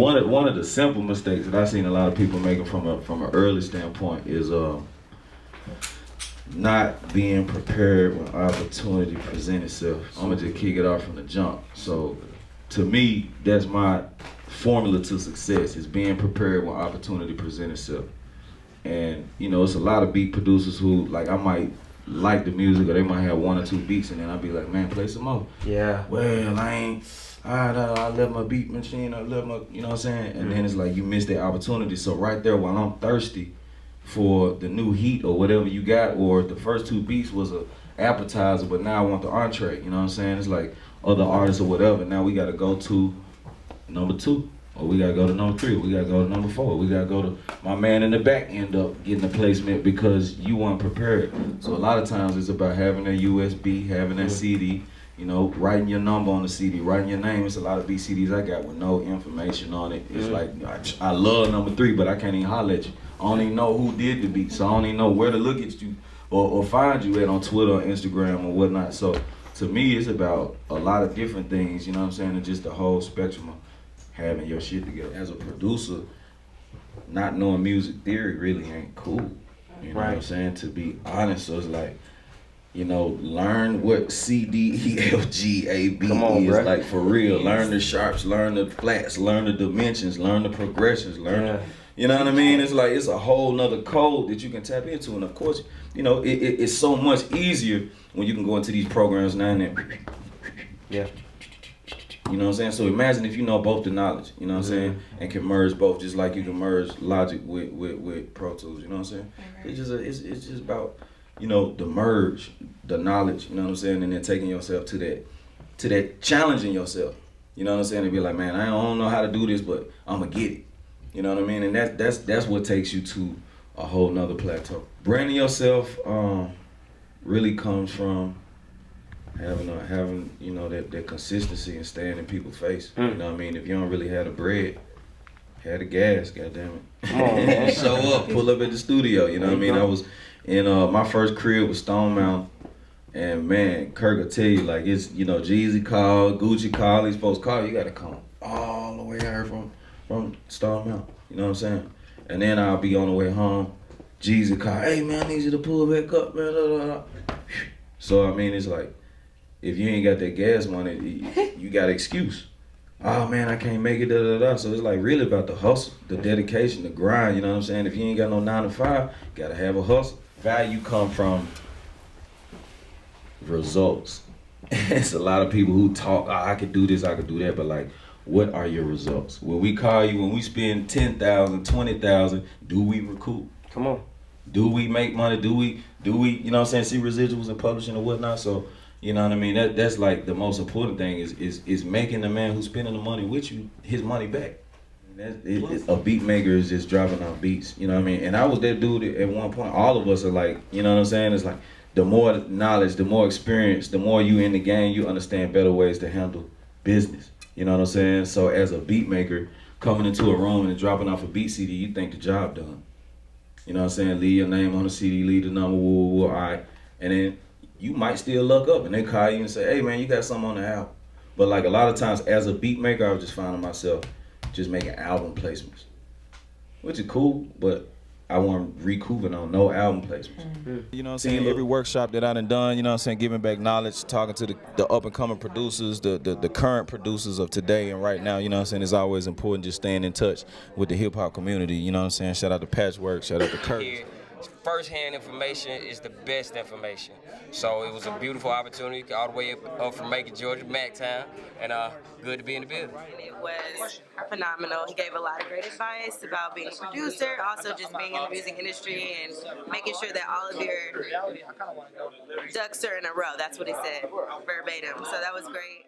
one of the simple mistakes that I've seen a lot of people making from an early standpoint is not being prepared when opportunity presents itself. I'm gonna just kick it off from the jump. So to me, that's my formula to success, is being prepared when opportunity presents itself. And you know, it's a lot of beat producers who, like, I might like the music or they might have 1 or 2 beats and then I'll be like, man, play some more. Yeah. Well, I left my beat machine, I left my, you know what I'm saying? And then it's like you miss that opportunity. So right there, while I'm thirsty for the new heat or whatever you got, or the first 2 beats was a appetizer, but now I want the entree, you know what I'm saying? It's like other artists or whatever, now we gotta go to number 2, or we gotta go to number 3, we gotta go to number 4, we gotta go to my man in the back end up getting the placement because you weren't prepared. So a lot of times it's about having that USB, having that CD, you know, writing your number on the CD, writing your name. It's a lot of beat CDs I got with no information on it. It's like, I love number 3, but I can't even holler at you. I don't even know who did the beat, so I don't even know where to look at you or find you at on Twitter or Instagram or whatnot. So to me, it's about a lot of different things, you know what I'm saying, and just the whole spectrum of having your shit together. As a producer, not knowing music theory really ain't cool, you know what I'm saying, to be honest. So it's like, you know, learn what C, D, E, F, G, A, B is, like, for real. Learn the sharps, learn the flats, learn the dimensions, learn the progressions, learn the, you know what I mean? It's like, it's a whole nother code that you can tap into. And of course, you know, it's so much easier when you can go into these programs now and then. Yeah. You know what I'm saying? So imagine if you know both the knowledge, you know what I'm saying? And can merge both, just like you can merge Logic with Pro Tools, you know what I'm saying? It's just about, you know, the merge, the knowledge, you know what I'm saying? And then taking yourself to that challenging yourself, you know what I'm saying? And be like, man, I don't know how to do this, but I'm gonna get it. You know what I mean? And that's what takes you to a whole nother plateau. Branding yourself really comes from having you know, that consistency and staying in people's face. You know what I mean? If you don't really have the bread, have the gas, goddamn it. Come on, man. Show up, pull up at the studio, you know what I mean? I was in my first crib was Stone Mountain, and man, Kirk will tell you, like, it's, you know, Jeezy called, Gucci called, these folks call, you gotta come all the way out from Stone Mountain, you know what I'm saying? And then I'll be on the way home, Jeezy call, hey man, I need you to pull back up, man, blah, blah, blah. So I mean, it's like, if you ain't got that gas money, you got an excuse. Oh man, I can't make it, da da da. So it's like really about the hustle, the dedication, the grind, you know what I'm saying? If you ain't got no 9 to 5, you gotta have a hustle. Value come from results. It's a lot of people who talk, I could do this, I could do that, but like, what are your results? When we call you, when we spend 10,000, 20,000, do we recoup? Come on. Do we make money? Do we, you know what I'm saying, see residuals and publishing and whatnot? So, you know what I mean? That's like the most important thing is making the man who's spending the money with you his money back. A beat maker is just dropping out beats, you know what I mean? And I was that dude at one point. All of us are like, you know what I'm saying? It's like the more knowledge, the more experience, the more you in the game, you understand better ways to handle business. You know what I'm saying? So as a beat maker, coming into a room and dropping off a beat CD, you think the job done. You know what I'm saying? Leave your name on the CD, leave the number, all right. And then you might still look up and they call you and say, hey man, you got something on the album. But like a lot of times as a beat maker, I was just finding myself just making album placements, which is cool, but I wasn't recouping on no album placements. You know what I'm saying? Every workshop that I done, you know what I'm saying, giving back knowledge, talking to the up and coming producers, the current producers of today and right now, you know what I'm saying, it's always important just staying in touch with the hip hop community, you know what I'm saying? Shout out to Patchwerk, shout out to Kurt. First-hand information is the best information. So it was a beautiful opportunity all the way up from Macon, Georgia, Mactown, and good to be in the building. It was phenomenal. He gave a lot of great advice about being a producer, also just being in the music industry and making sure that all of your ducks are in a row. That's what he said, verbatim. So that was great.